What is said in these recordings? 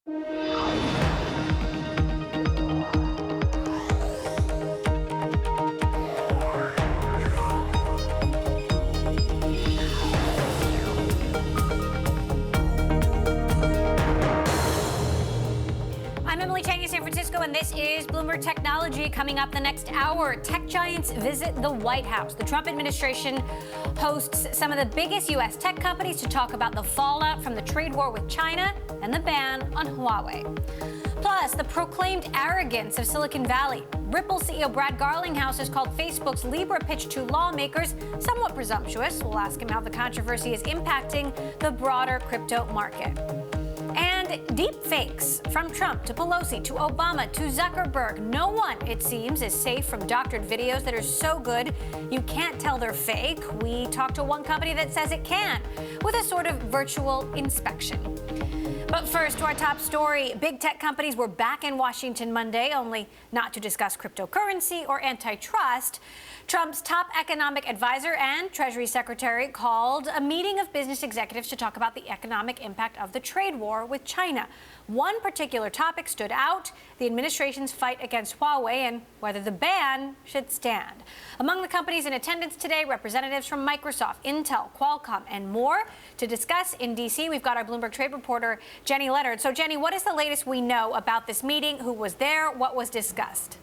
And this is Bloomberg Technology. Coming up the next hour, tech giants visit the White House. The Trump administration hosts some of the biggest U.S. tech companies to talk about the fallout from the trade war with China and the ban on Huawei. Plus, the proclaimed arrogance of Silicon Valley. Ripple CEO Brad Garlinghouse has called Facebook's Libra pitch to lawmakers somewhat presumptuous. We'll ask him how the controversy is impacting the broader crypto market. And deep fakes from Trump to Pelosi to Obama to Zuckerberg. No one, it seems, is safe from doctored videos that are so good you can't tell they're fake. We talked to one company that says it can with a sort of virtual inspection. But first, to our top story. Big tech companies were back in Washington Monday, only not to discuss cryptocurrency or antitrust. Trump's top economic advisor and Treasury Secretary called a meeting of business executives to talk about the economic impact of the trade war with China. One particular topic stood out: the administration's fight against Huawei and whether the ban should stand. Among the companies in attendance today, representatives from Microsoft, Intel, Qualcomm, and more. To discuss in D.C., we've got our Bloomberg trade reporter, Jenny Leonard. So, Jenny, what is the latest we know about this meeting? Who was there? What was discussed?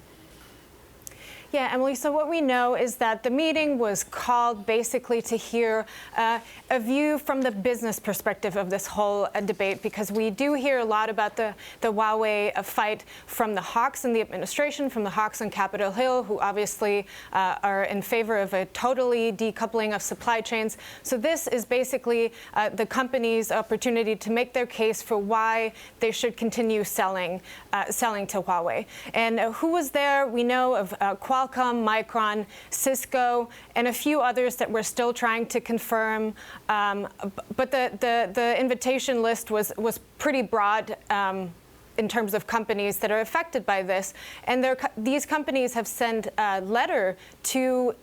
Yeah, Emily, so what we know is that the meeting was called basically to hear a view from the business perspective of this whole debate, because we do hear a lot about the Huawei fight from the hawks in the administration, from the hawks on Capitol Hill, who obviously are in favor of a totally decoupling of supply chains. So this is basically the company's opportunity to make their case for why they should continue selling to Huawei. And who was there? We know of Qualcomm, Micron, Cisco, and a few others that we're still trying to confirm. But the invitation list was pretty broad in terms of companies that are affected by this. And these companies have sent a letter to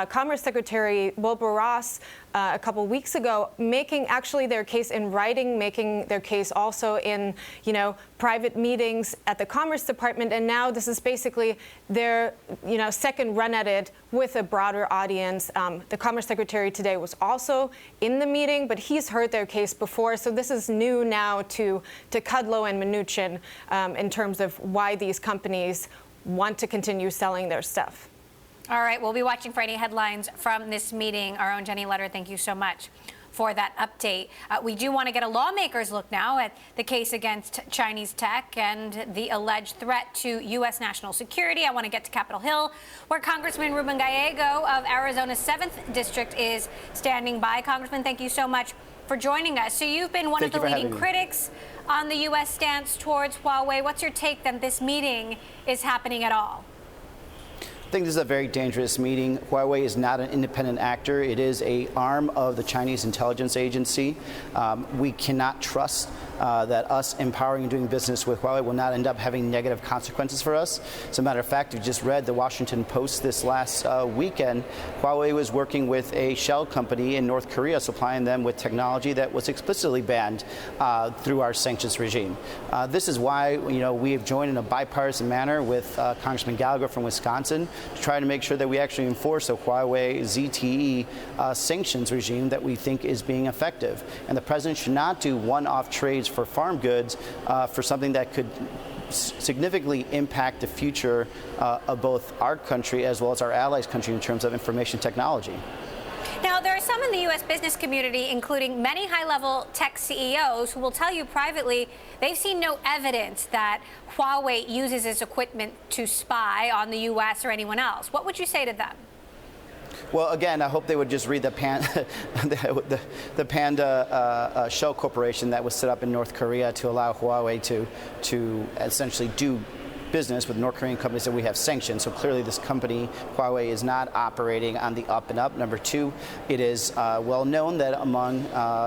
Commerce Secretary Wilbur Ross a couple weeks ago, making actually their case in writing, making their case also in, private meetings at the Commerce Department. And now this is basically their, second run at it with a broader audience. The Commerce Secretary today was also in the meeting, but he's heard their case before. So this is new now to Kudlow and Mnuchin in terms of why these companies want to continue selling their stuff. All right, we'll be watching for any headlines from this meeting. Our own Jenny Leonard, thank you so much for that update. We do want to get a lawmaker's look now at the case against Chinese tech and the alleged threat to U.S. national security. I want to get to Capitol Hill, where Congressman Ruben Gallego of Arizona's 7th District is standing by. Congressman, thank you so much for joining us. So you've been one of the leading critics on the U.S. stance towards Huawei. What's your take that this meeting is happening at all? I think this is a very dangerous meeting. Huawei is not an independent actor. It is an arm of the Chinese intelligence agency. We cannot trust that us empowering and doing business with Huawei will not end up having negative consequences for us. As a matter of fact, you just read the Washington Post this last weekend. Huawei was working with a shell company in North Korea, supplying them with technology that was explicitly banned through our sanctions regime. This is why we have joined in a bipartisan manner with Congressman Gallego from Wisconsin to try to make sure that we actually enforce a Huawei ZTE sanctions regime that we think is being effective. And the president should not do one-off trades for farm goods for something that could significantly impact the future of both our country as well as our allies' country in terms of information technology. Now, there are some in the U.S. business community, including many high-level tech CEOs, who will tell you privately they've seen no evidence that Huawei uses its equipment to spy on the U.S. or anyone else. What would you say to them? Well, again, I hope they would just read the Panda Shell Corporation that was set up in North Korea to allow Huawei to essentially do business with North Korean companies that we have sanctioned. So clearly this company, Huawei, is not operating on the up and up. Number two, it is well known that among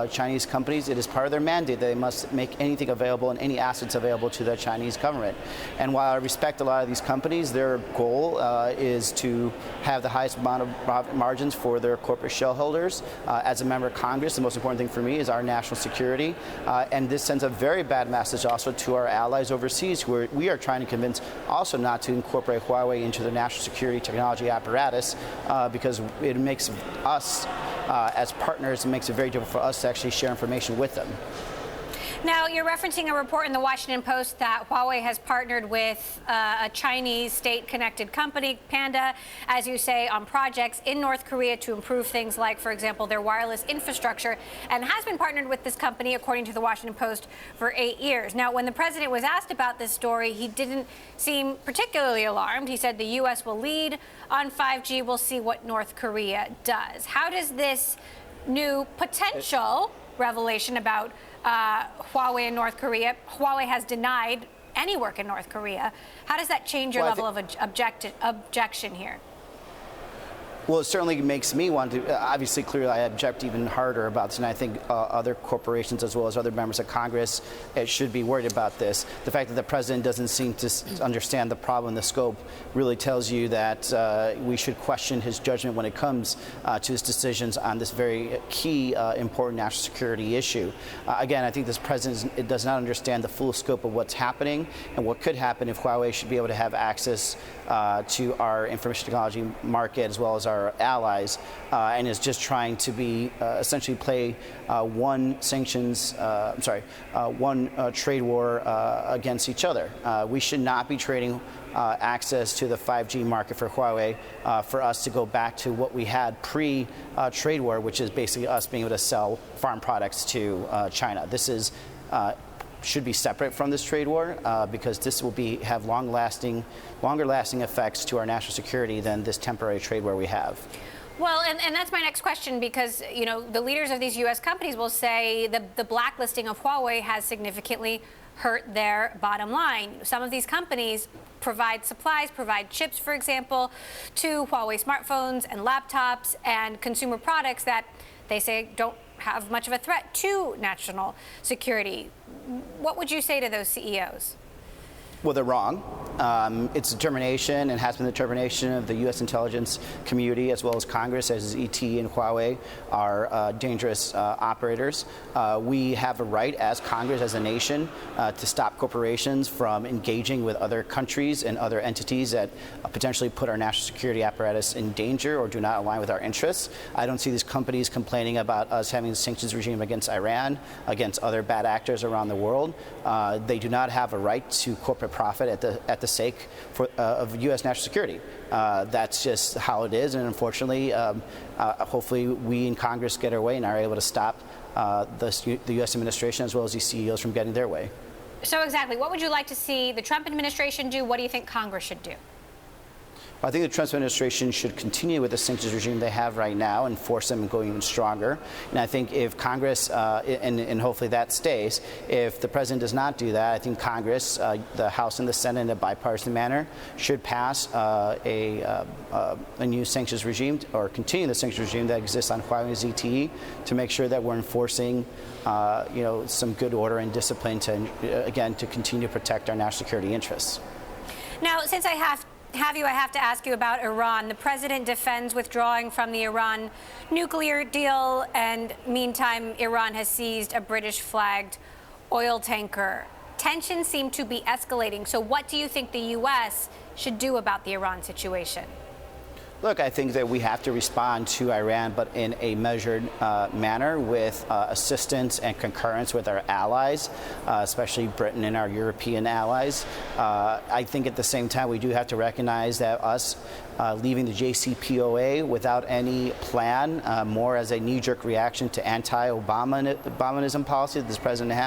Chinese companies, it is part of their mandate that they must make anything available and any assets available to the Chinese government. And while I respect a lot of these companies, their goal is to have the highest amount of profit margins for their corporate shareholders. As a member of Congress, the most important thing for me is our national security. And this sends a very bad message also to our allies overseas, who we are trying to convince also not to incorporate Huawei into the national security technology apparatus, because it makes us, as partners, it makes it very difficult for us to actually share information with them. Now, you're referencing a report in the Washington Post that Huawei has partnered with a Chinese state-connected company, Panda, as you say, on projects in North Korea to improve things like, for example, their wireless infrastructure, and has been partnered with this company, according to the Washington Post, for 8 years. Now, when the president was asked about this story, he didn't seem particularly alarmed. He said the U.S. will lead on 5G. We'll see what North Korea does. How does this new potential revelation about Huawei in North Korea. Huawei has denied any work in North Korea. How does that change your level of objection here? Well, it certainly makes me want to, obviously, clearly, I object even harder about this, and I think other corporations as well as other members of Congress should be worried about this. The fact that the president doesn't seem to understand the problem, the scope, really tells you that we should question his judgment when it comes to his decisions on this very key, important national security issue. Again, I think this president does not understand the full scope of what's happening and what could happen if Huawei should be able to have access to our information technology market as well as our allies, and is just trying to be essentially play one trade war against each other. We should not be trading access to the 5G market for Huawei for us to go back to what we had pre-trade war, which is basically us being able to sell farm products to China. This is should be separate from this trade war because this will have longer lasting effects to our national security than this temporary trade war we have. Well, and that's my next question, because, you know, the leaders of these U.S. companies will say the blacklisting of Huawei has significantly hurt their bottom line. Some of these companies provide supplies, provide chips, for example, to Huawei smartphones and laptops and consumer products that they say don't have much of a threat to national security. What would you say to those CEOs? Well, they're wrong. It's determination and has been the determination of the U.S. intelligence community as well as Congress, as ET and Huawei are dangerous operators. We have a right as Congress, as a nation, to stop corporations from engaging with other countries and other entities that potentially put our national security apparatus in danger or do not align with our interests. I don't see these companies complaining about us having a sanctions regime against Iran, against other bad actors around the world. They do not have a right to corporate profit at the sake of U.S. national security. That's just how it is, and unfortunately, hopefully we in Congress get our way and are able to stop the U.S. administration as well as these CEOs from getting their way. So exactly, what would you like to see the Trump administration do? What do you think Congress should do? I think the Trump administration should continue with the sanctions regime they have right now and force them going even stronger. And I think if Congress, and hopefully that stays, if the president does not do that, I think Congress, the House and the Senate in a bipartisan manner, should pass a new sanctions regime or continue the sanctions regime that exists on Huawei and ZTE to make sure that we're enforcing some good order and discipline to continue to protect our national security interests. Now, since I have to ask you about Iran. The president defends withdrawing from the Iran nuclear deal, and meantime, Iran has seized a British-flagged oil tanker. Tensions seem to be escalating. So what do you think the U.S. should do about the Iran situation? Look, I think that we have to respond to Iran, but in a measured manner with assistance and concurrence with our allies, especially Britain and our European allies. I think at the same time we do have to recognize that us leaving the JCPOA without any plan, more as a knee-jerk reaction to anti-Obamanism policy that this president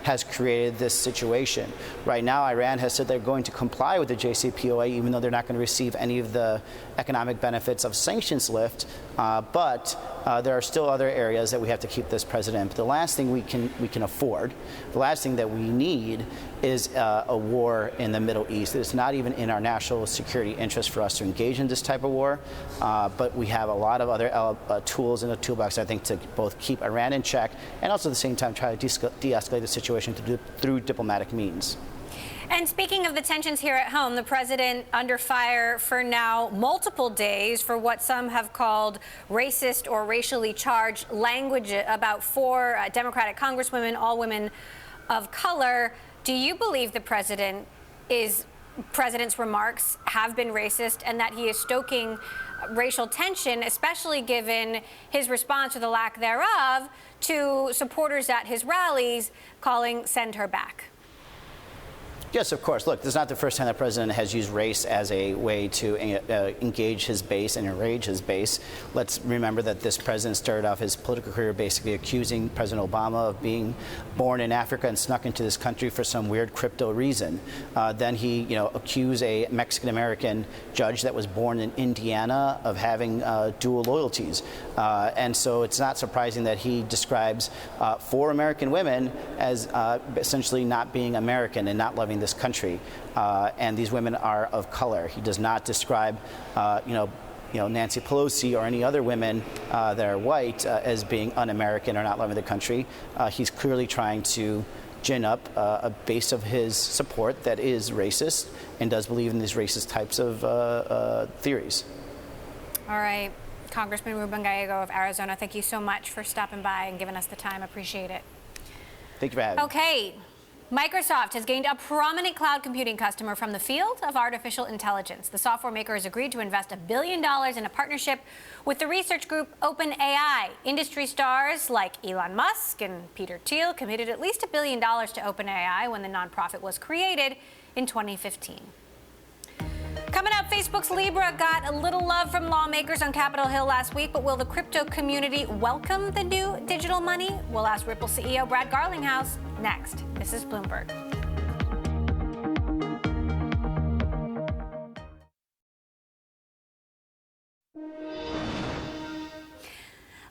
has created this situation. Right now, Iran has said they're going to comply with the JCPOA, even though they're not going to receive any of the economic benefits of sanctions lift. But there are still other areas that we have to keep this president. But the last thing we can afford, the last thing that we need is a war in the Middle East. It's not even in our national security interest for us to engage in this type of war. But we have a lot of other tools in the toolbox, I think, to both keep Iran in check and also at the same time try to de-escalate the situation through diplomatic means. And speaking of the tensions here at home, the president under fire for now multiple days for what some have called racist or racially charged language about 4 Democratic congresswomen, all women of color. Do you believe the president's remarks have been racist and that he is stoking racial tension, especially given his response or the lack thereof to supporters at his rallies calling "send her back"? Yes, of course. Look, this is not the first time the president has used race as a way to engage his base and enrage his base. Let's remember that this president started off his political career basically accusing President Obama of being born in Africa and snuck into this country for some weird crypto reason. Then he, accused a Mexican-American judge that was born in Indiana of having dual loyalties. And so it's not surprising that he describes 4 American women as essentially not being American and not loving this country, and these women are of color. He does not describe, Nancy Pelosi or any other women that are white as being un-American or not loving the country. He's clearly trying to gin up a base of his support that is racist and does believe in these racist types of theories. All right. Congressman Ruben Gallego of Arizona, thank you so much for stopping by and giving us the time. Appreciate it. Thank you for having me. Okay. Microsoft has gained a prominent cloud computing customer from the field of artificial intelligence. The software maker has agreed to invest $1 billion in a partnership with the research group OpenAI. Industry stars like Elon Musk and Peter Thiel committed at least $1 billion to OpenAI when the nonprofit was created in 2015. Coming up, Facebook's Libra got a little love from lawmakers on Capitol Hill last week, but will the crypto community welcome the new digital money? We'll ask Ripple CEO Brad Garlinghouse next. This is Bloomberg.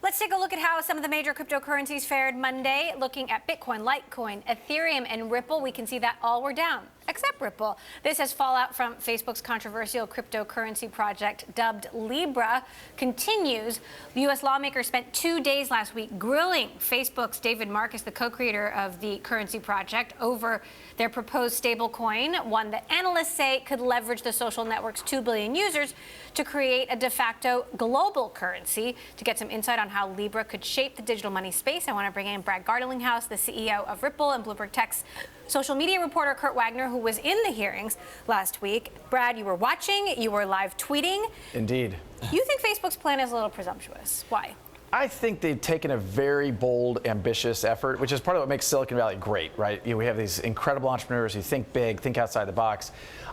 Let's take a look at how some of the major cryptocurrencies fared Monday. Looking at Bitcoin, Litecoin, Ethereum, and Ripple, we can see that all were down, except Ripple. This has fallout from Facebook's controversial cryptocurrency project dubbed Libra continues. The U.S. lawmakers spent 2 days last week grilling Facebook's David Marcus, the co-creator of the currency project, over their proposed stablecoin, one that analysts say could leverage the social network's 2 billion users to create a de facto global currency. To get some insight on how Libra could shape the digital money space, I want to bring in Brad Garlinghouse, the CEO of Ripple, and Bloomberg Tech's social media reporter Kurt Wagner, who was in the hearings last week. Brad, you were watching, you were live tweeting. Indeed. You think Facebook's plan is a little presumptuous. Why? I think they've taken a very bold, ambitious effort, which is part of what makes Silicon Valley great, right? We have these incredible entrepreneurs who think big, think outside the box.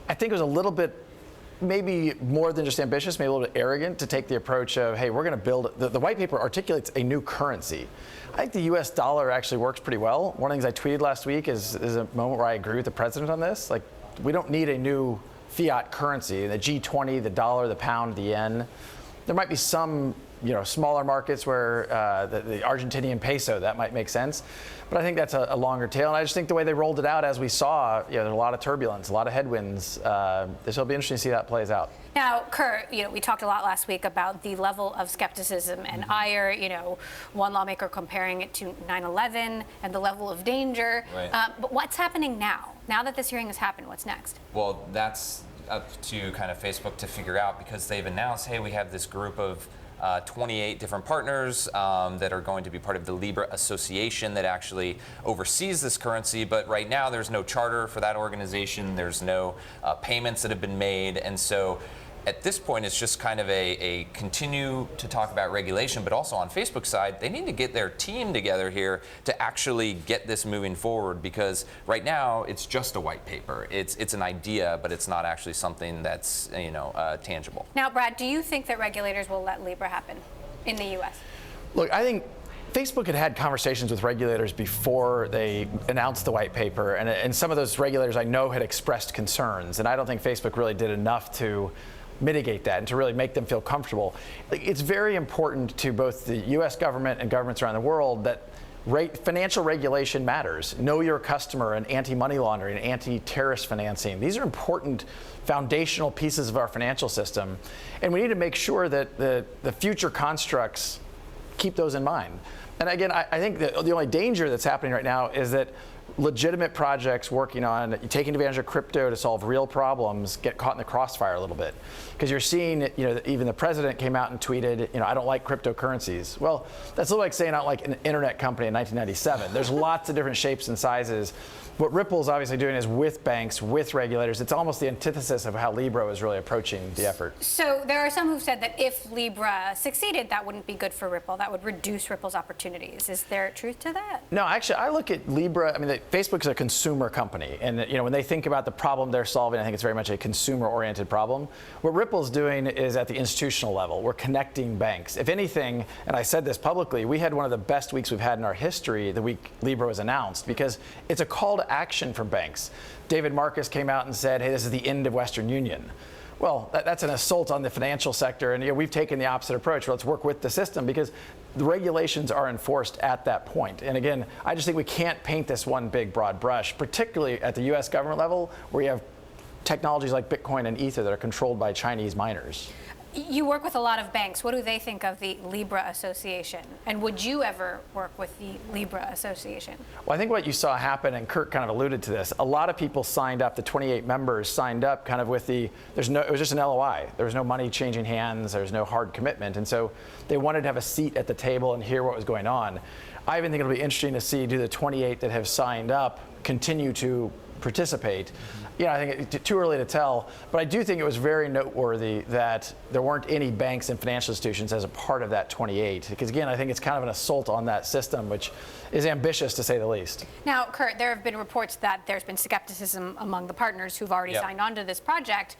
I think it was a little bit, maybe more than just ambitious, maybe a little bit arrogant to take the approach of, hey, we're going to build, the white paper articulates a new currency. I think the US dollar actually works pretty well. One of the things I tweeted last week is a moment where I agree with the president on this. Like, we don't need a new fiat currency. The G20, the dollar, the pound, the yen. There might be some smaller markets where the Argentinian peso, that might make sense. But I think that's a longer tail. And I just think the way they rolled it out, as we saw, there's a lot of turbulence, a lot of headwinds. This will be interesting to see how that plays out. Now, Kurt, we talked a lot last week about the level of skepticism and ire, one lawmaker comparing it to 9/11 and the level of danger. Right. But what's happening now? Now that this hearing has happened, what's next? Well, that's up to kind of Facebook to figure out, because they've announced, hey, we have this group of 28 different partners that are going to be part of the Libra Association that actually oversees this currency. But right now, there's no charter for that organization. There's no payments that have been made. And so at this point, it's just kind of a continue to talk about regulation, but also on Facebook's side, they need to get their team together here to actually get this moving forward, because right now it's just a white paper. It's an idea, but it's not actually something that's tangible. Now, Brad, do you think that regulators will let Libra happen in the U.S.? Look, I think Facebook had conversations with regulators before they announced the white paper, and some of those regulators I know had expressed concerns, and I don't think Facebook really did enough to mitigate that and to really make them feel comfortable. It's very important to both the U.S. government and governments around the world that financial regulation matters. Know your customer and anti-money laundering and anti-terrorist financing. These are important foundational pieces of our financial system, and we need to make sure that the future constructs keep those in mind. And again, I think that the only danger that's happening right now is that legitimate projects working on taking advantage of crypto to solve real problems get caught in the crossfire a little bit, because you're seeing, even the president came out and tweeted, I don't like cryptocurrencies. Well, that's a little like saying I don't like an internet company in 1997. There's lots of different shapes and sizes. What Ripple's obviously doing is with banks, with regulators. It's almost the antithesis of how Libra is really approaching the effort. So there are some who've said that if Libra succeeded, that wouldn't be good for Ripple. That would reduce Ripple's opportunities. Is there truth to that? No, actually, I look at Libra. I mean, Facebook's a consumer company, and when they think about the problem they're solving, I think it's very much a consumer-oriented problem. What Ripple's doing is at the institutional level. We're connecting banks. If anything, and I said this publicly, we had one of the best weeks we've had in our history the week Libra was announced, because it's a call to action from banks. David Marcus came out and said, hey, this is the end of Western Union. Well, that's an assault on the financial sector, and we've taken the opposite approach. Well, let's work with the system, because the regulations are enforced at that point. And again, I just think we can't paint this one big broad brush, particularly at the U.S. government level, where you have technologies like Bitcoin and Ether that are controlled by Chinese miners. You work with a lot of banks. What do they think of the Libra Association? And would you ever work with the Libra Association? Well, I think what you saw happen, and Kurt kind of alluded to this, a lot of people signed up, the 28 members signed up kind of with it was just an LOI. There was no money changing hands, there was no hard commitment. And so they wanted to have a seat at the table and hear what was going on. I even think it'll be interesting to see, do the 28 that have signed up continue to participate? I think it's too early to tell, but I do think it was very noteworthy that there weren't any banks and financial institutions as a part of that 28. Because again, I think it's kind of an assault on that system, which is ambitious to say the least. Now, Kurt, there have been reports that there's been skepticism among the partners who've already signed on to this project.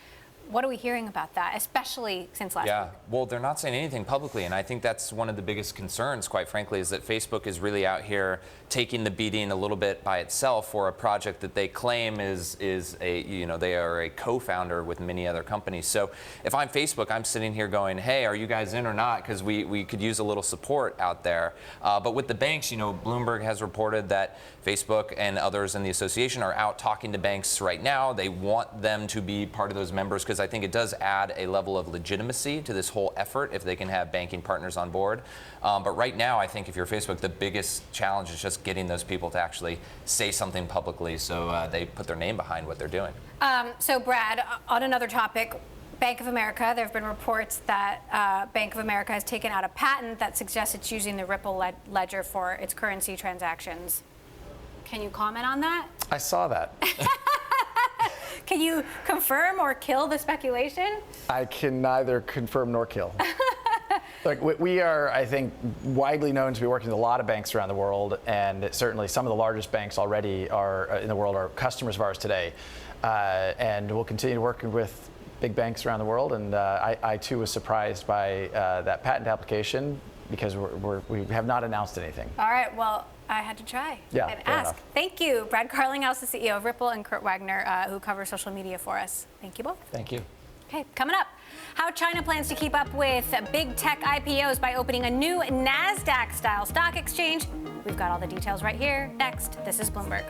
What are we hearing about that, especially since last week? Well, they're not saying anything publicly, and I think that's one of the biggest concerns, quite frankly, is that Facebook is really out here taking the beating a little bit by itself for a project that they claim is a, they are a co-founder with many other companies. So if I'm Facebook, I'm sitting here going, hey, are you guys in or not? Because we could use a little support out there. But with the banks, Bloomberg has reported that Facebook and others in the association are out talking to banks right now. They want them to be part of those members, because I think it does add a level of legitimacy to this whole effort if they can have banking partners on board. But right now, I think if you're Facebook, the biggest challenge is just getting those people to actually say something publicly so they put their name behind what they're doing. So, Brad, on another topic, Bank of America, there have been reports that Bank of America has taken out a patent that suggests it's using the Ripple ledger for its currency transactions. Can you comment on that? I saw that. Can you confirm or kill the speculation? I can neither confirm nor kill. Look, we are, I think, widely known to be working with a lot of banks around the world, and certainly some of the largest banks already in the world are customers of ours today. And we'll continue working with big banks around the world, and I too was surprised by that patent application, because we have not announced anything. All right, well, I had to try and ask. Enough. Thank you, Brad Carlinghouse, the CEO of Ripple, and Kurt Wagner, who covers social media for us. Thank you both. Thank you. Okay, coming up, how China plans to keep up with big tech IPOs by opening a new NASDAQ-style stock exchange. We've got all the details right here. Next, this is Bloomberg.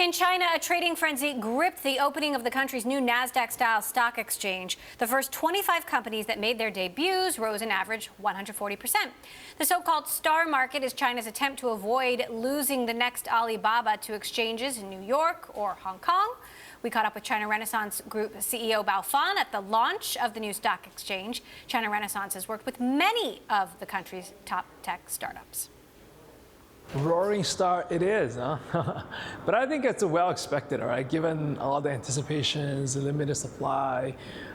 In China, a trading frenzy gripped the opening of the country's new NASDAQ-style stock exchange. The first 25 companies that made their debuts rose an average 140%. The so-called star market is China's attempt to avoid losing the next Alibaba to exchanges in New York or Hong Kong. We caught up with China Renaissance Group CEO Bao Fan at the launch of the new stock exchange. China Renaissance has worked with many of the country's top tech startups. Roaring start it is, huh? But I think it's well expected, all right? Given all the anticipations, the limited supply,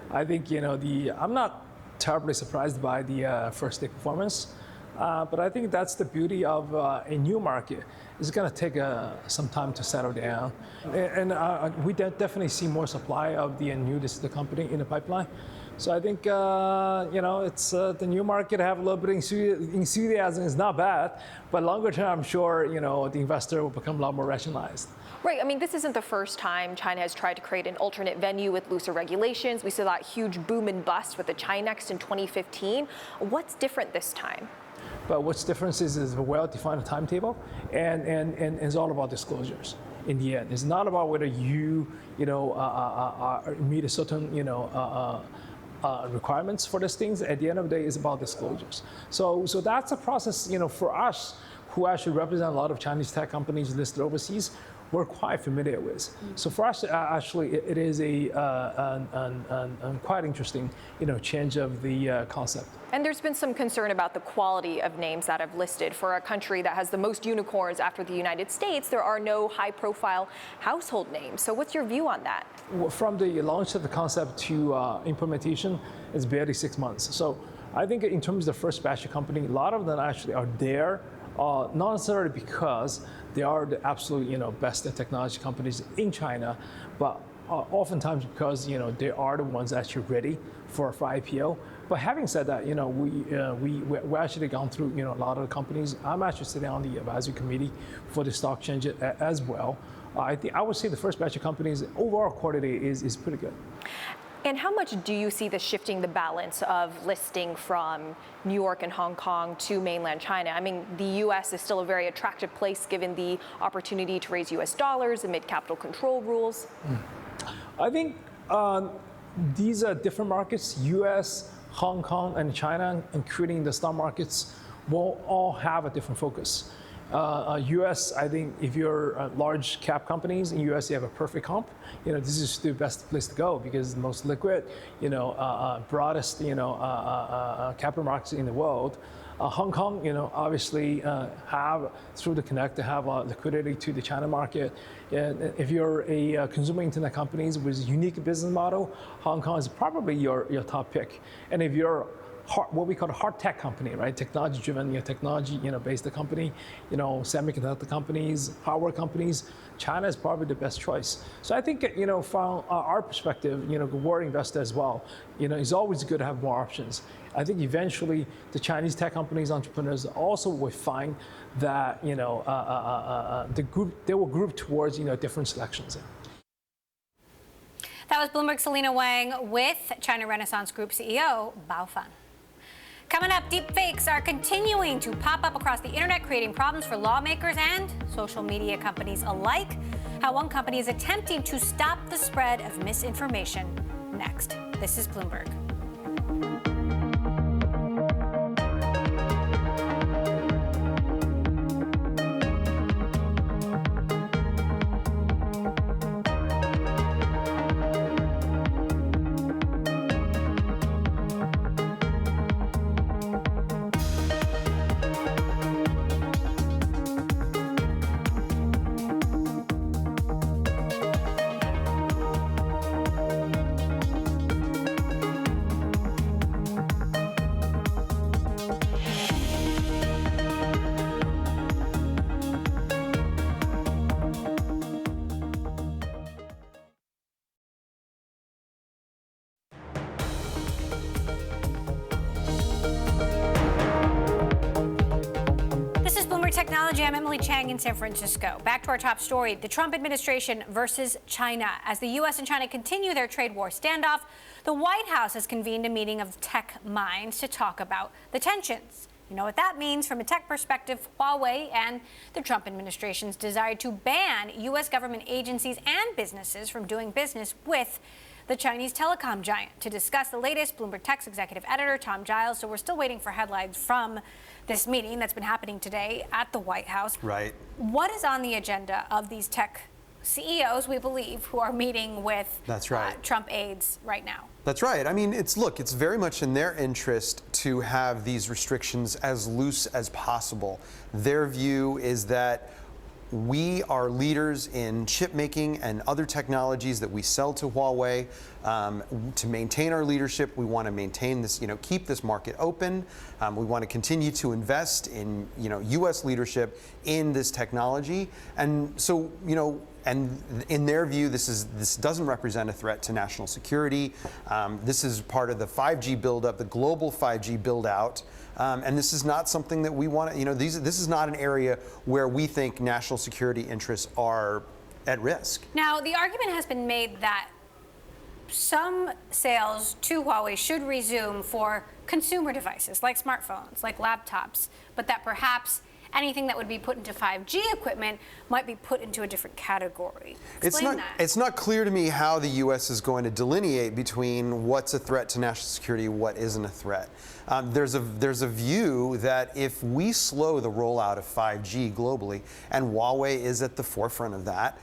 I think I'm not terribly surprised by the first day performance, but I think that's the beauty of a new market. It's going to take some time to settle down, and we definitely see more supply of the new listed company in the pipeline. So I think it's the new market have a little bit of enthusiasm is not bad, but longer term, I'm sure the investor will become a lot more rationalized. Right. I mean, this isn't the first time China has tried to create an alternate venue with looser regulations. We saw that huge boom and bust with the Chinex in 2015. What's different this time? But what's different is a well-defined timetable, and it's all about disclosures. In the end, it's not about whether you meet a certain requirements for these things. At the end of the day, it's about disclosures. So that's a process, for us who actually represent a lot of Chinese tech companies listed overseas, we're quite familiar with. So for us, actually, it is a quite interesting, change of the concept. And there's been some concern about the quality of names that have listed. For a country that has the most unicorns after the United States, there are no high-profile household names. So what's your view on that? From the launch of the concept to implementation, it's barely 6 months. So I think in terms of the first batch of company, a lot of them actually are there, not necessarily because they are the absolute, best technology companies in China, but oftentimes because they are the ones actually ready for IPO. But having said that, we actually gone through a lot of the companies. I'm actually sitting on the advisory committee for the stock exchange as well. I would say the first batch of companies overall quality is pretty good. And how much do you see this shifting the balance of listing from New York and Hong Kong to mainland China? I mean, the U.S. is still a very attractive place given the opportunity to raise U.S. dollars amid capital control rules. I think these are different markets. U.S., Hong Kong, and China, including the stock markets, will all have a different focus. U.S., I think if you're large cap companies in U.S., you have a perfect comp. This is the best place to go because it's the most liquid, broadest, capital markets in the world. Hong Kong, obviously have through the Connect to have liquidity to the China market. And if you're a consumer internet companies with a unique business model, Hong Kong is probably your top pick. And if you're what we call a hard tech company, right? Technology-driven, technology-based company, semiconductor companies, hardware companies. China is probably the best choice. So I think, from our perspective, we're investors as well. It's always good to have more options. I think eventually the Chinese tech companies, entrepreneurs also will find that, they will group towards, different selections. That was Bloomberg's Selena Wang with China Renaissance Group CEO Bao Fan. Coming up, deepfakes are continuing to pop up across the internet, creating problems for lawmakers and social media companies alike. How one company is attempting to stop the spread of misinformation. Next, this is Bloomberg. Technology, I'm Emily Chang in San Francisco. Back to our top story, the Trump administration versus China. As the U.S. and China continue their trade war standoff, the White House has convened a meeting of tech minds to talk about the tensions. You know what that means from a tech perspective. Huawei and the Trump administration's desire to ban U.S. government agencies and businesses from doing business with the Chinese telecom giant. To discuss the latest, Bloomberg Tech's executive editor, Tom Giles. So we're still waiting for headlines from this meeting that's been happening today at the White House. Right. What is on the agenda of these tech CEOs, we believe, who are meeting with That's right. Trump aides right now? That's right. I mean, it's very much in their interest to have these restrictions as loose as possible. Their view is that we are leaders in chip making and other technologies that we sell to Huawei. To maintain our leadership, we want to maintain this, keep this market open. We want to continue to invest in, U.S. leadership in this technology. And so, and in their view, this doesn't represent a threat to national security. This is part of the 5G buildup, the global 5G build out. And this is not something that we want to, this is not an area where we think national security interests are at risk. Now, the argument has been made that some sales to Huawei should resume for consumer devices like smartphones, like laptops, but that perhaps anything that would be put into 5G equipment might be put into a different category. Explain that. It's not clear to me how the U.S. is going to delineate between what's a threat to national security, what isn't a threat. There's a view that if we slow the rollout of 5G globally, and Huawei is at the forefront of that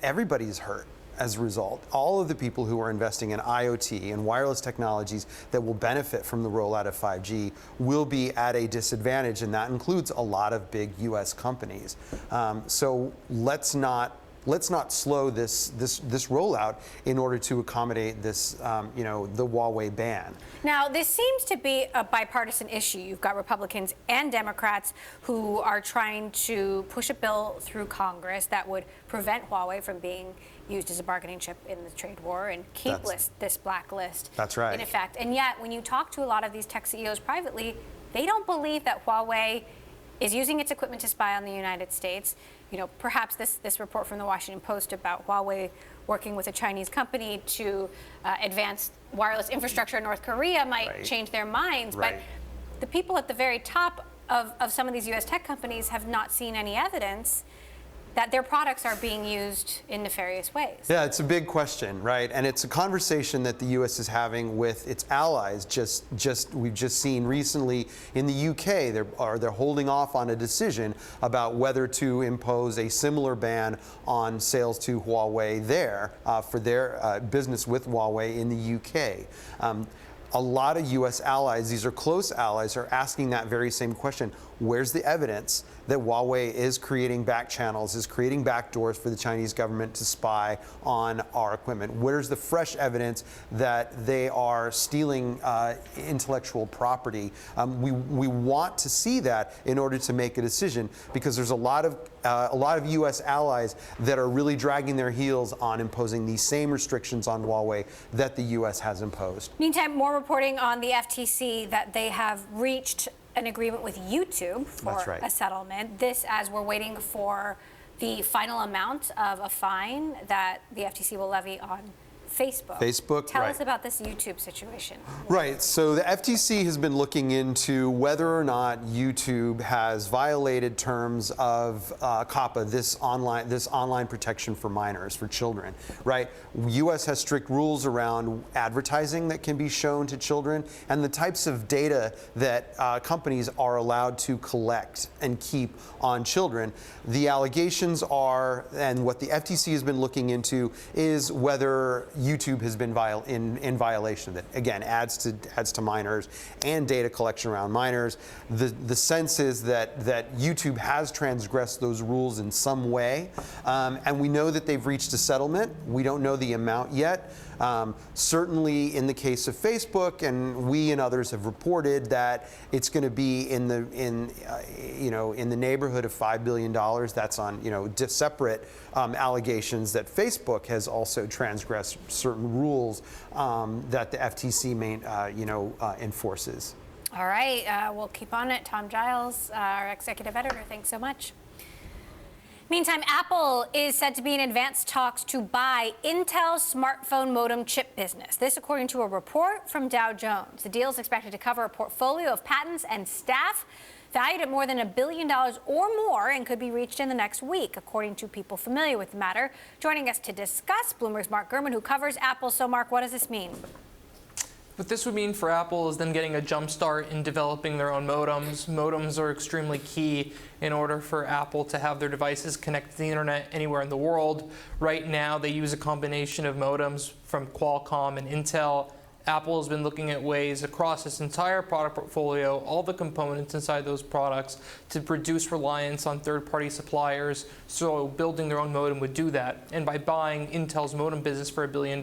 everybody's hurt. As a result, all of the people who are investing in IoT and wireless technologies that will benefit from the rollout of 5G will be at a disadvantage, and that includes a lot of big U.S. companies. So let's not slow this rollout in order to accommodate this, the Huawei ban. Now, this seems to be a bipartisan issue. You've got Republicans and Democrats who are trying to push a bill through Congress that would prevent Huawei from being used as a bargaining chip in the trade war and keep this blacklist That's right. in effect. And yet, when you talk to a lot of these tech CEOs privately, they don't believe that Huawei is using its equipment to spy on the United States. Perhaps this report from the Washington Post about Huawei working with a Chinese company to advance wireless infrastructure in North Korea might change their minds. Right. But the people at the very top of some of these U.S. tech companies have not seen any evidence that their products are being used in nefarious ways. Yeah, it's a big question, right? And it's a conversation that the U.S. is having with its allies. We've just seen recently in the UK, they're holding off on a decision about whether to impose a similar ban on sales to Huawei there for their business with Huawei in the UK. A lot of U.S. allies, these are close allies, are asking that very same question. Where's the evidence that Huawei is creating back channels, is creating back doors for the Chinese government to spy on our equipment? Where's the fresh evidence that they are stealing intellectual property? We want to see that in order to make a decision, because there's a lot of U.S. allies that are really dragging their heels on imposing these same restrictions on Huawei that the U.S. has imposed. Meantime, more reporting on the FTC that they have reached an agreement with YouTube for a settlement. This as we're waiting for the final amount of a fine that the FTC will levy on Facebook. Tell us about this YouTube situation. Right. So the FTC has been looking into whether or not YouTube has violated terms of COPPA, this online protection for minors, for children. Right. U.S. has strict rules around advertising that can be shown to children and the types of data that companies are allowed to collect and keep on children. The allegations are, and what the FTC has been looking into, is whether YouTube has been in violation of it. Again, ads to minors and data collection around minors. The sense is that YouTube has transgressed those rules in some way, and we know that they've reached a settlement. We don't know the amount yet. Certainly, in the case of Facebook, and we and others have reported that it's going to be in the neighborhood of $5 billion. That's on separate allegations that Facebook has also transgressed certain rules that the FTC enforces. All right, we'll keep on it. Tom Giles, our executive editor, thanks so much. Meantime, Apple is said to be in advanced talks to buy Intel's smartphone modem chip business. This, according to a report from Dow Jones. The deal is expected to cover a portfolio of patents and staff valued at more than $1 billion or more and could be reached in the next week, according to people familiar with the matter. Joining us to discuss, Bloomberg's Mark Gurman, who covers Apple. So, Mark, what does this mean? What this would mean for Apple is them getting a jump start in developing their own modems. Modems are extremely key in order for Apple to have their devices connect to the internet anywhere in the world. Right now, they use a combination of modems from Qualcomm and Intel, Apple has been looking at ways across its entire product portfolio, all the components inside those products, to reduce reliance on third-party suppliers, so building their own modem would do that. And by buying Intel's modem business for $1 billion,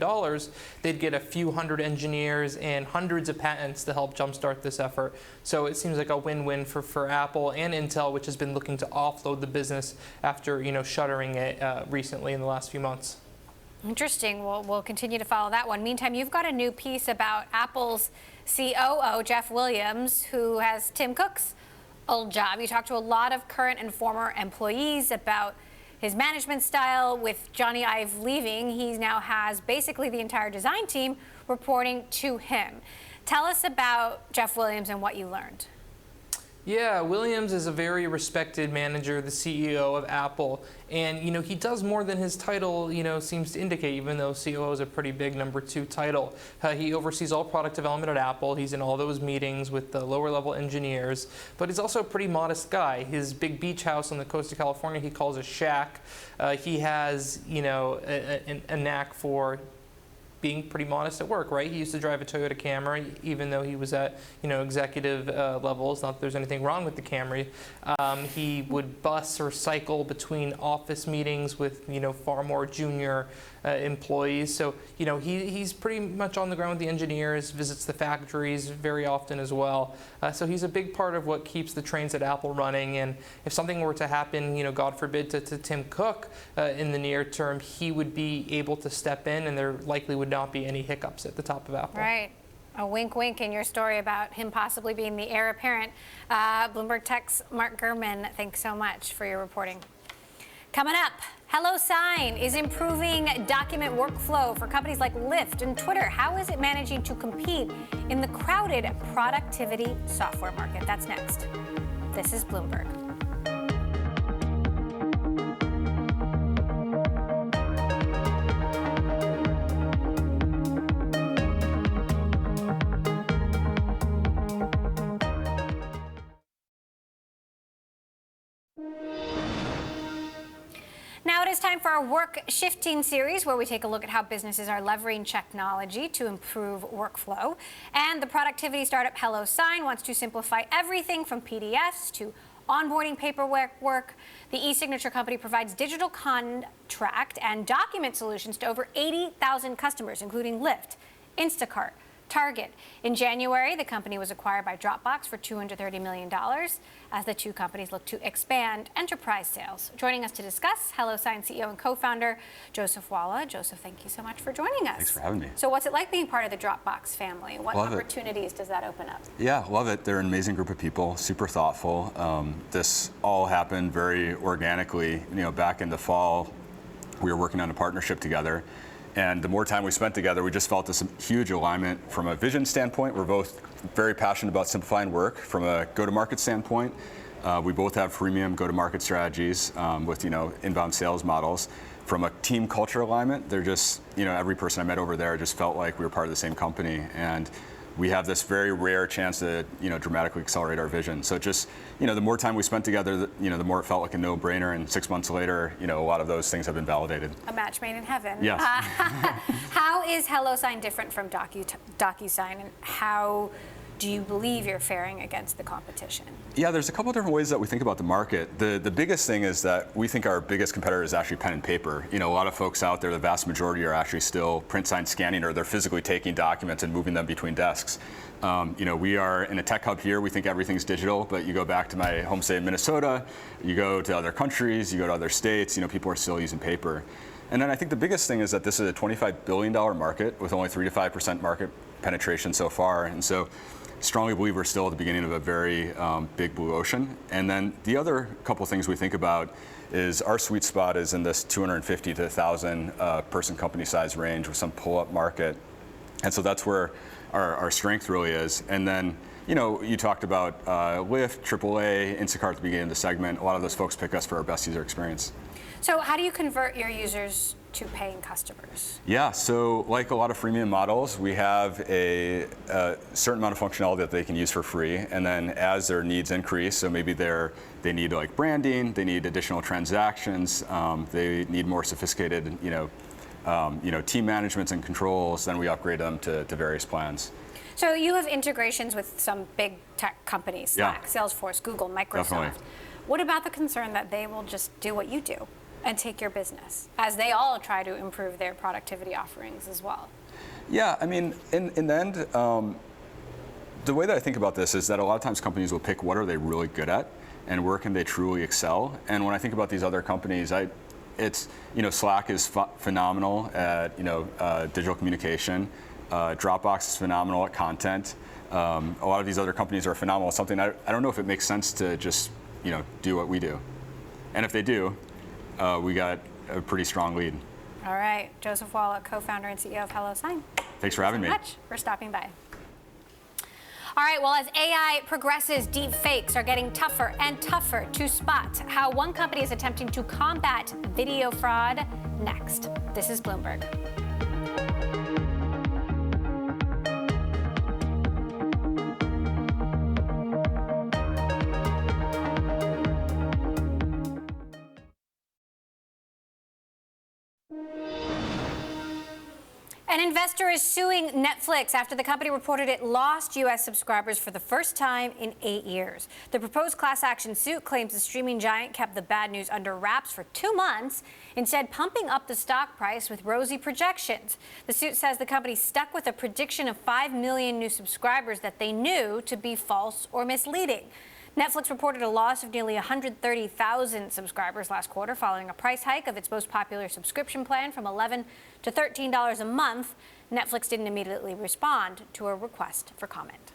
they'd get a few hundred engineers and hundreds of patents to help jumpstart this effort. So it seems like a win-win for Apple and Intel, which has been looking to offload the business after shuttering it recently in the last few months. Interesting. We'll continue to follow that one. Meantime, you've got a new piece about Apple's COO, Jeff Williams, who has Tim Cook's old job. You talked to a lot of current and former employees about his management style. With Johnny Ive leaving, he now has basically the entire design team reporting to him. Tell us about Jeff Williams and what you learned. Yeah, Williams is a very respected manager, the CEO of Apple, and he does more than his title seems to indicate, even though COO is a pretty big number 2 title. He oversees all product development at Apple. He's in all those meetings with the lower level engineers, but he's also a pretty modest guy. His big beach house on the coast of California he calls a shack. He has a knack for being pretty modest at work, right? He used to drive a Toyota Camry, even though he was at, executive levels. Not that there's anything wrong with the Camry. He would bus or cycle between office meetings with, far more junior employees. So, he's pretty much on the ground with the engineers, visits the factories very often as well. So he's a big part of what keeps the trains at Apple running. And if something were to happen, God forbid, to Tim Cook in the near term, he would be able to step in, and there likely would not be any hiccups at the top of Apple. Right. A wink, wink in your story about him possibly being the heir apparent. Bloomberg Tech's Mark Gurman, thanks so much for your reporting. Coming up, HelloSign is improving document workflow for companies like Lyft and Twitter. How is it managing to compete in the crowded productivity software market? That's next. This is Bloomberg. Now it is time for our work shifting series, where we take a look at how businesses are leveraging technology to improve workflow. And the productivity startup HelloSign wants to simplify everything from PDFs to onboarding paperwork. The e-signature company provides digital contract and document solutions to over 80,000 customers, including Lyft, Instacart, Target. In January, the company was acquired by Dropbox for $230 million as the two companies look to expand enterprise sales. Joining us to discuss, HelloSign CEO and co-founder Joseph Walla. Joseph, thank you so much for joining us. Thanks for having me. So what's it like being part of the Dropbox family? What opportunities does that open up? Yeah, love it. They're an amazing group of people, super thoughtful. This all happened very organically. Back in the fall, we were working on a partnership together. And the more time we spent together, we just felt this huge alignment from a vision standpoint. We're both very passionate about simplifying work. From a go-to-market standpoint, we both have freemium go-to-market strategies with inbound sales models. From a team culture alignment, they're just every person I met over there just felt like we were part of the same company, and we have this very rare chance to dramatically accelerate our vision. So just the more time we spent together, the more it felt like a no-brainer. And 6 months later, a lot of those things have been validated. A match made in heaven. Yes. How is HelloSign different from DocuSign, and how do you believe you're faring against the competition? Yeah, there's a couple of different ways that we think about the market. The biggest thing is that we think our biggest competitor is actually pen and paper. A lot of folks out there, the vast majority are actually still print, sign, scanning, or they're physically taking documents and moving them between desks. We are in a tech hub here. We think everything's digital, but you go back to my home state of Minnesota, you go to other countries, you go to other states, people are still using paper. And then I think the biggest thing is that this is a $25 billion market with only 3 to 5% market penetration so far. And so strongly believe we're still at the beginning of a very big blue ocean. And then the other couple things we think about is our sweet spot is in this 250 to 1,000 person company size range with some pull-up market. And so that's where our strength really is. And then, you talked about Lyft, AAA, Instacart at the beginning of the segment. A lot of those folks pick us for our best user experience. So how do you convert your users to paying customers? Yeah, so like a lot of freemium models, we have a certain amount of functionality that they can use for free, and then as their needs increase, so maybe they need like branding, they need additional transactions, they need more sophisticated, team managements and controls, then we upgrade them to various plans. So you have integrations with some big tech companies, Slack, Yeah. Salesforce, Google, Microsoft. Definitely. What about the concern that they will just do what you do and take your business, as they all try to improve their productivity offerings as well? Yeah, I mean, in the end, the way that I think about this is that a lot of times companies will pick what are they really good at and where can they truly excel. And when I think about these other companies, it's Slack is phenomenal at digital communication. Dropbox is phenomenal at content. A lot of these other companies are phenomenal at something. I don't know if it makes sense to just do what we do. And if they do, we got a pretty strong lead. All right, Joseph Wallach, co-founder and CEO of HelloSign. Thanks for having me. Thanks so much for stopping by. All right, well, as AI progresses, deep fakes are getting tougher and tougher to spot. How one company is attempting to combat video fraud next. This is Bloomberg. An investor is suing Netflix after the company reported it lost U.S. subscribers for the first time in 8 years. The proposed class action suit claims the streaming giant kept the bad news under wraps for 2 months, instead pumping up the stock price with rosy projections. The suit says the company stuck with a prediction of 5 million new subscribers that they knew to be false or misleading. Netflix reported a loss of nearly 130,000 subscribers last quarter following a price hike of its most popular subscription plan from $11 to $13 a month. Netflix didn't immediately respond to a request for comment.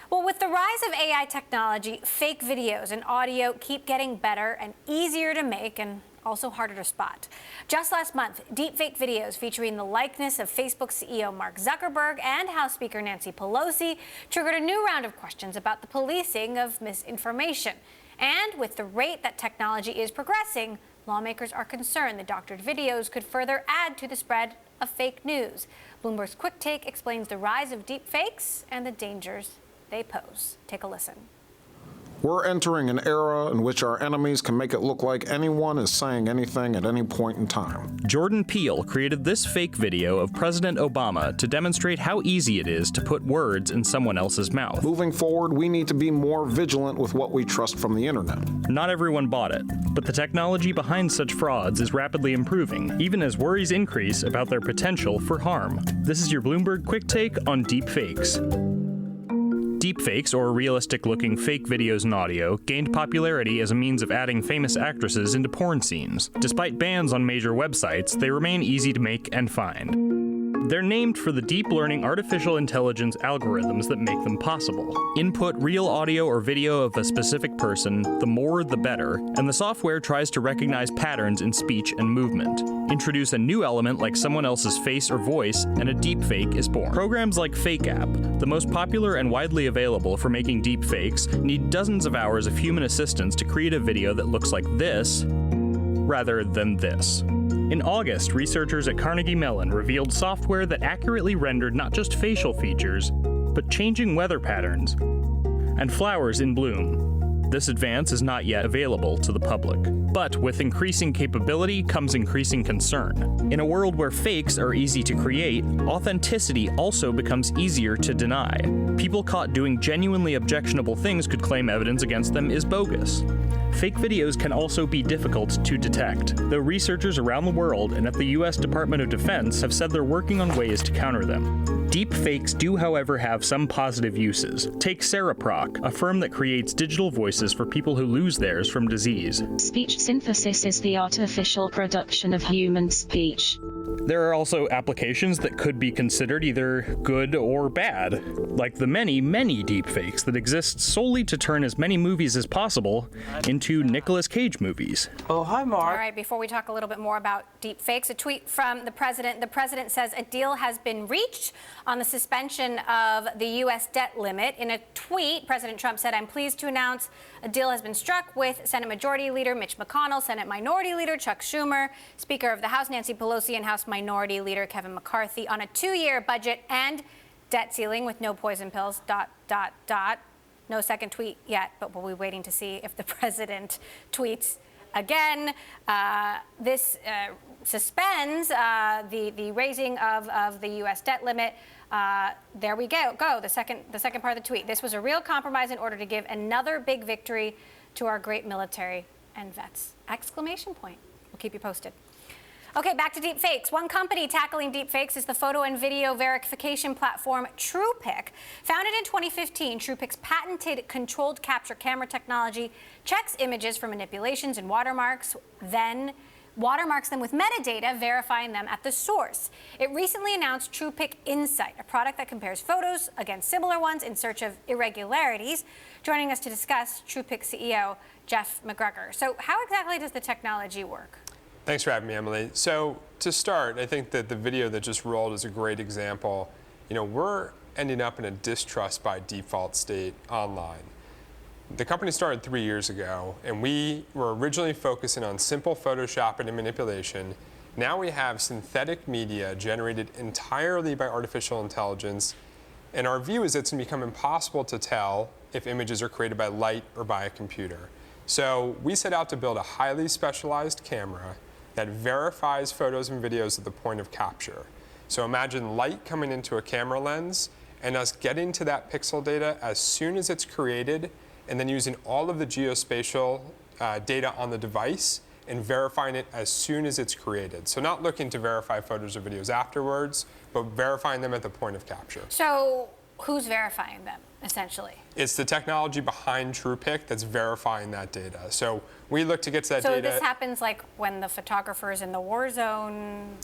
Well, with the rise of AI technology, fake videos and audio keep getting better and easier to make and also harder to spot. Just last month, deepfake videos featuring the likeness of Facebook CEO Mark Zuckerberg and House Speaker Nancy Pelosi triggered a new round of questions about the policing of misinformation. And with the rate that technology is progressing, lawmakers are concerned the doctored videos could further add to the spread of fake news. Bloomberg's Quick Take explains the rise of deepfakes and the dangers they pose. Take a listen. We're entering an era in which our enemies can make it look like anyone is saying anything at any point in time. Jordan Peele created this fake video of President Obama to demonstrate how easy it is to put words in someone else's mouth. Moving forward, we need to be more vigilant with what we trust from the internet. Not everyone bought it, but the technology behind such frauds is rapidly improving, even as worries increase about their potential for harm. This is your Bloomberg Quick Take on deepfakes. Deepfakes, or realistic-looking fake videos and audio, gained popularity as a means of adding famous actresses into porn scenes. Despite bans on major websites, they remain easy to make and find. They're named for the deep learning artificial intelligence algorithms that make them possible. Input real audio or video of a specific person, the more the better, and the software tries to recognize patterns in speech and movement. Introduce a new element like someone else's face or voice, and a deepfake is born. Programs like FakeApp, the most popular and widely available for making deepfakes, need dozens of hours of human assistance to create a video that looks like this, rather than this. In August, researchers at Carnegie Mellon revealed software that accurately rendered not just facial features, but changing weather patterns and flowers in bloom. This advance is not yet available to the public. But with increasing capability comes increasing concern. In a world where fakes are easy to create, authenticity also becomes easier to deny. People caught doing genuinely objectionable things could claim evidence against them is bogus. Fake videos can also be difficult to detect, though researchers around the world and at the U.S. Department of Defense have said they're working on ways to counter them. Deep fakes do, however, have some positive uses. Take Cereproc, a firm that creates digital voices for people who lose theirs from disease. Speech synthesis is the artificial production of human speech. There are also applications that could be considered either good or bad, like the many, many deepfakes that exist solely to turn as many movies as possible into Nicolas Cage movies. Oh, hi, Mark. All right, before we talk a little bit more about deepfakes, a tweet from the president. The president says a deal has been reached on the suspension of the U.S. debt limit. In a tweet, President Trump said, "I'm pleased to announce a deal has been struck with Senate Majority Leader Mitch McConnell, Senate Minority Leader Chuck Schumer, Speaker of the House Nancy Pelosi, and House Minority Leader Kevin McCarthy on a 2-year budget and debt ceiling with no poison pills, ... No second tweet yet, but we'll be waiting to see if the president tweets again. This suspends the raising of the U.S. debt limit. There we go. The second part of the tweet. This was a real compromise in order to give another big victory to our great military and vets. Exclamation point. We'll keep you posted. Okay, back to deepfakes. One company tackling deepfakes is the photo and video verification platform TruePic. Founded in 2015, TruePic's patented controlled capture camera technology checks images for manipulations and watermarks, then watermarks them with metadata, verifying them at the source. It recently announced TruePic Insight, a product that compares photos against similar ones in search of irregularities. Joining us to discuss, TruePic CEO Jeff McGregor. So how exactly does the technology work? Thanks for having me, Emily. So to start, I think that the video that just rolled is a great example. We're ending up in a distrust by default state online. The company started 3 years ago, and we were originally focusing on simple photoshopping and manipulation. Now we have synthetic media generated entirely by artificial intelligence, and our view is it's going to become impossible to tell if images are created by light or by a computer. So we set out to build a highly specialized camera that verifies photos and videos at the point of capture. So imagine light coming into a camera lens and us getting to that pixel data as soon as it's created, and then using all of the geospatial data on the device and verifying it as soon as it's created. So not looking to verify photos or videos afterwards, but verifying them at the point of capture. So who's verifying them, essentially? It's the technology behind TruePic that's verifying that data. So we look to get to that data. So this happens like when the photographer is in the war zone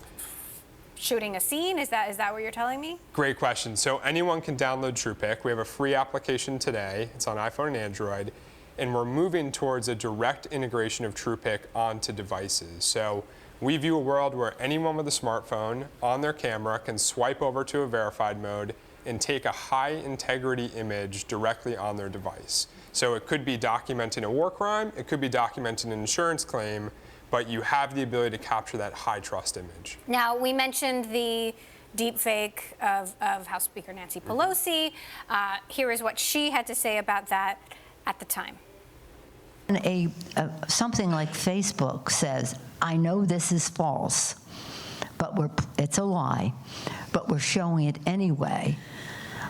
shooting a scene? Is that what you're telling me? Great question. So anyone can download TruePic. We have a free application today. It's on iPhone and Android. And we're moving towards a direct integration of TruePic onto devices. So we view a world where anyone with a smartphone on their camera can swipe over to a verified mode and take a high integrity image directly on their device. So it could be documenting a war crime, it could be documenting an insurance claim, but you have the ability to capture that high trust image. Now, we mentioned the deepfake of House Speaker Nancy Pelosi. Here is what she had to say about that at the time. Something like Facebook says, I know this is false, but it's a lie, but we're showing it anyway.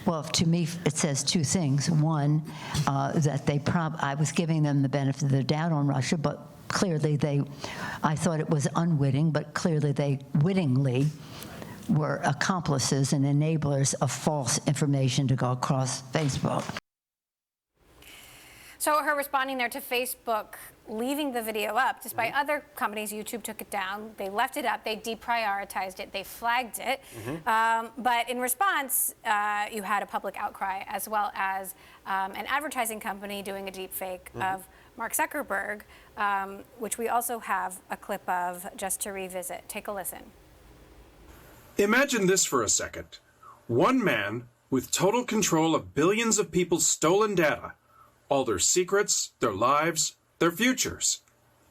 Well, to me, it says two things. One, that I was giving them the benefit of the doubt on Russia, but clearly I thought it was unwitting, but clearly they wittingly were accomplices and enablers of false information to go across Facebook. So her responding there to Facebook leaving the video up, despite other companies, YouTube took it down, they left it up, they deprioritized it, they flagged it. But in response, you had a public outcry, as well as an advertising company doing a deepfake of Mark Zuckerberg, which we also have a clip of just to revisit. Take a listen. Imagine this for a second. One man with total control of billions of people's stolen data, all their secrets, their lives, their futures.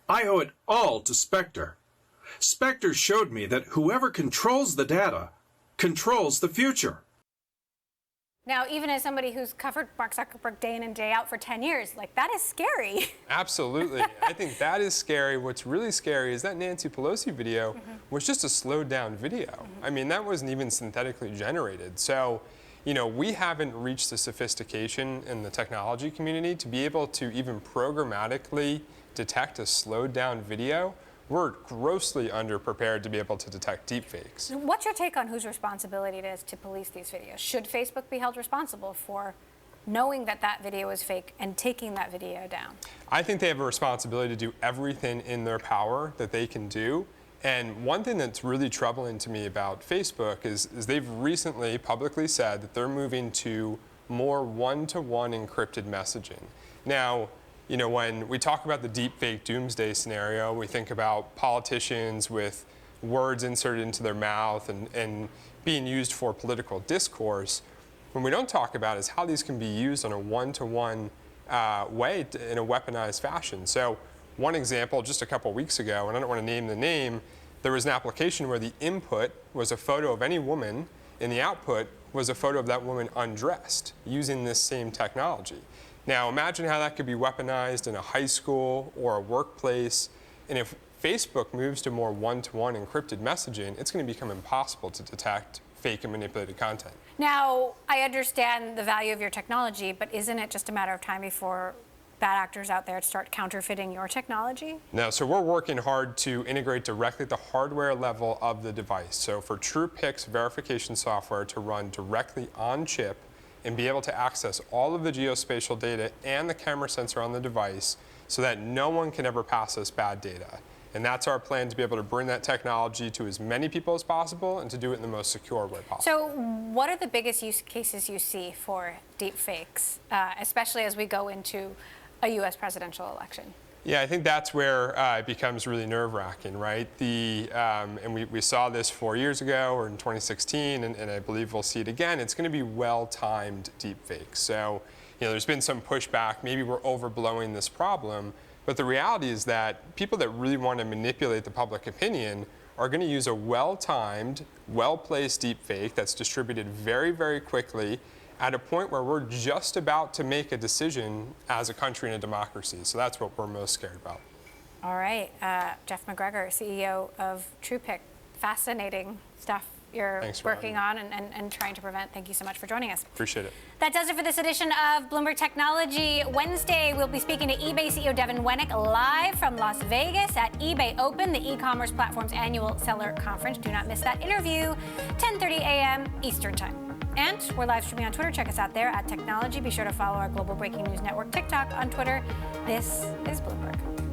I owe it all to Spectre. Spectre showed me that whoever controls the data controls the future. Now, even as somebody who's covered Mark Zuckerberg day in and day out for 10 years, that is scary. Absolutely. I think that is scary. What's really scary is that Nancy Pelosi video was just a slowed down video. I mean, that wasn't even synthetically generated. So, we haven't reached the sophistication in the technology community to be able to even programmatically detect a slowed down video. We're grossly underprepared to be able to detect deepfakes. What's your take on whose responsibility it is to police these videos? Should Facebook be held responsible for knowing that that video is fake and taking that video down? I think they have a responsibility to do everything in their power that they can do. And one thing that's really troubling to me about Facebook is they've recently publicly said that they're moving to more one-to-one encrypted messaging. Now, when we talk about the deepfake doomsday scenario, we think about politicians with words inserted into their mouth and being used for political discourse. What we don't talk about is how these can be used on a one-to-one way in a weaponized fashion. So one example, just a couple weeks ago, and I don't want to name the name, there was an application where the input was a photo of any woman and the output was a photo of that woman undressed using this same technology. Now imagine how that could be weaponized in a high school or a workplace, and if Facebook moves to more one-to-one encrypted messaging, it's going to become impossible to detect fake and manipulated content. Now, I understand the value of your technology, but isn't it just a matter of time before bad actors out there start counterfeiting your technology? No, so we're working hard to integrate directly at the hardware level of the device. So for TruePics verification software to run directly on chip and be able to access all of the geospatial data and the camera sensor on the device so that no one can ever pass us bad data. And that's our plan, to be able to bring that technology to as many people as possible and to do it in the most secure way possible. So what are the biggest use cases you see for deep fakes, especially as we go into a U.S. presidential election? Yeah, I think that's where it becomes really nerve-wracking, right? And we saw this 4 years ago or in 2016, and I believe we'll see it again. It's going to be well-timed deep fakes. So, there's been some pushback. Maybe we're overblowing this problem. But the reality is that people that really want to manipulate the public opinion are going to use a well-timed, well-placed deepfake that's distributed very, very quickly at a point where we're just about to make a decision as a country and a democracy. So that's what we're most scared about. All right. Jeff McGregor, CEO of TruePic. Fascinating stuff you're working on and trying to prevent. Thank you so much for joining us. Appreciate it. That does it for this edition of Bloomberg Technology. Wednesday, we'll be speaking to eBay CEO Devin Wenig live from Las Vegas at eBay Open, the e-commerce platform's annual seller conference. Do not miss that interview, 10:30 a.m. Eastern Time. And we're live streaming on Twitter. Check us out there at Technology. Be sure to follow our Global Breaking News Network TikTok on Twitter. This is Bloomberg.